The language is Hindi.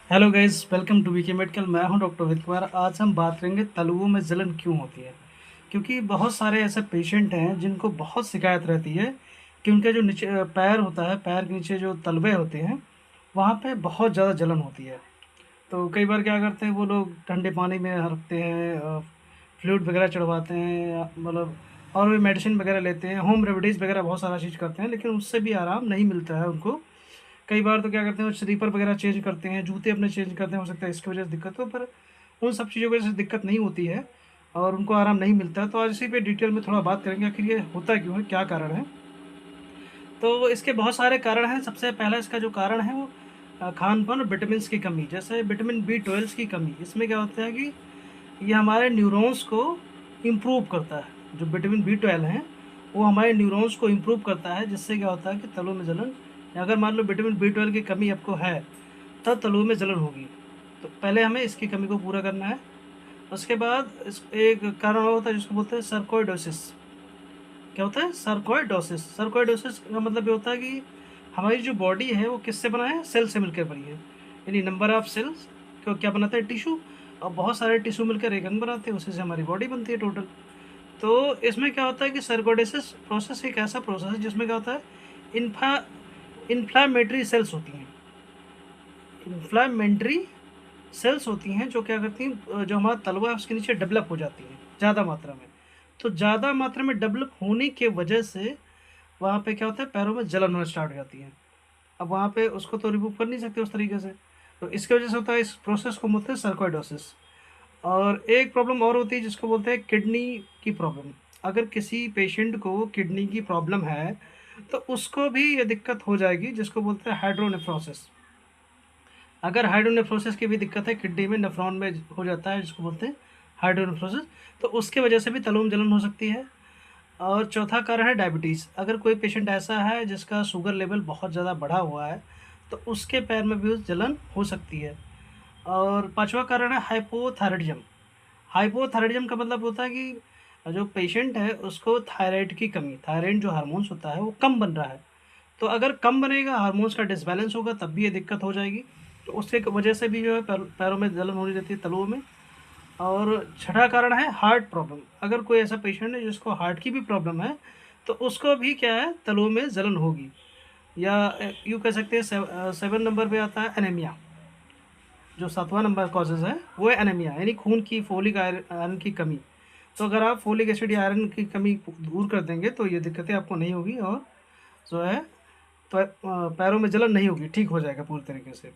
Hello guys, welcome to VK medical. मैं हूं डॉक्टर रोहित कुमार। आज हम बात करेंगे तलुओं में जलन क्यों होती है। क्योंकि बहुत सारे ऐसे पेशेंट हैं जिनको बहुत शिकायत रहती है कि उनके जो नीचे पैर होता है, पैर के नीचे जो तलवे होते हैं वहाँ पे बहुत ज़्यादा जलन होती है। तो कई बार क्या करते हैं वो लोग, ठंडे पानी में रखते हैं, फ्लूइड वगैरह चढ़वाते हैं, मतलब और भी मेडिसिन वगैरह लेते हैं, होम रेमेडीज़ वगैरह बहुत सारा चीज़ करते हैं, लेकिन उससे भी आराम नहीं मिलता है उनको। कई बार तो क्या करते हैं, स्लीपर वगैरह चेंज करते हैं, जूते अपने चेंज करते हैं, हो सकता है इसकी वजह से दिक्कत हो, पर उन सब चीज़ों की वजह से दिक्कत नहीं होती है और उनको आराम नहीं मिलता है। तो आज इसी पे डिटेल में थोड़ा बात करेंगे, आखिर ये होता क्यों है, क्या कारण है। तो इसके बहुत सारे कारण हैं। सबसे पहला इसका जो कारण है वो खान-पान और विटामिन्स की कमी। जैसे विटामिन B12 की कमी, इसमें क्या होता है कि ये हमारे न्यूरॉन्स को इम्प्रूव करता है। जो विटामिन B12 है वो हमारे न्यूरॉन्स को इम्प्रूव करता है, जिससे क्या होता है कि तलुओं में जलन, अगर मान लो विटामिन B12 की कमी आपको है तब तलुओं में जलन होगी। तो पहले हमें इसकी कमी को पूरा करना है। उसके बाद इस एक कारण और होता है जिसको बोलते हैं सर्कोइडोसिस। क्या होता है सर्कोइडोसिस? सर्कोइडोसिस का मतलब ये होता है कि हमारी जो बॉडी है वो किससे बना है, सेल से मिलकर बनी है। यानी नंबर ऑफ सेल्स को क्या बनाता है, टिश्यू, और बहुत सारे टिश्यू मिलकर एक अंग बनाते हैं, उसी से हमारी बॉडी बनती है टोटल। तो इसमें क्या होता है कि सर्कोइडोसिस प्रोसेस एक ऐसा प्रोसेस है जिसमें क्या होता है, इन्फा इन्फ्लामेटरी सेल्स होती हैं। इन्फ्लामेटरी सेल्स होती हैं जो क्या करती हैं, जो हमारा तलवा है उसके नीचे डेवलप हो जाती हैं ज़्यादा मात्रा में। तो ज़्यादा मात्रा में डेवलप होने के वजह से वहाँ पे क्या होता है, पैरों में जलन होना स्टार्ट हो जाती है। अब वहाँ पे उसको तो रिमूव कर नहीं सकते उस तरीके से, तो इसकी वजह से होता है, इस प्रोसेस को बोलते हैं सर्कोइडोसिस। और एक प्रॉब्लम और होती है जिसको बोलते हैं किडनी की प्रॉब्लम। अगर किसी पेशेंट को किडनी की प्रॉब्लम है तो उसको भी ये दिक्कत हो जाएगी, जिसको बोलते हैं हाइड्रोनेफ्रोसिस। अगर हाइड्रोनेफ्रोसिस की भी दिक्कत है, किडनी में नेफ्रॉन में हो जाता है जिसको बोलते हैं हाइड्रोनेफ्रोसिस, तो उसके वजह से भी तलुओं में जलन हो सकती है। और चौथा कारण है डायबिटीज़। अगर कोई पेशेंट ऐसा है जिसका शुगर लेवल बहुत ज़्यादा बढ़ा हुआ है तो उसके पैर में भी जलन हो सकती है। और पांचवा कारण है हाइपोथायराइडिज्म। हाइपोथायराइडिज्म का मतलब होता है कि जो पेशेंट है उसको थायराइड की कमी, थायराइड जो हार्मोन्स होता है वो कम बन रहा है। तो अगर कम बनेगा, हार्मोन्स का डिसबैलेंस होगा, तब भी ये दिक्कत हो जाएगी। तो उसके वजह से भी जो है पैरों में जलन होने रहती है, तलुओं में। और छठा कारण है हार्ट प्रॉब्लम। अगर कोई ऐसा पेशेंट है जिसको हार्ट की भी प्रॉब्लम है तो उसको भी क्या है, तलुओं में जलन होगी। या यूँ कह सकते हैं 7 नंबर पे आता है एनीमिया। जो 7वां नंबर कॉजेज़ है वो है एनीमिया, यानी खून की फोलिक आयरन की कमी। तो अगर आप फोलिक एसिड या आयरन की कमी दूर कर देंगे तो ये दिक्कतें आपको नहीं होगी, और जो है पैरों में जलन नहीं होगी, ठीक हो जाएगा पूरी तरीके से।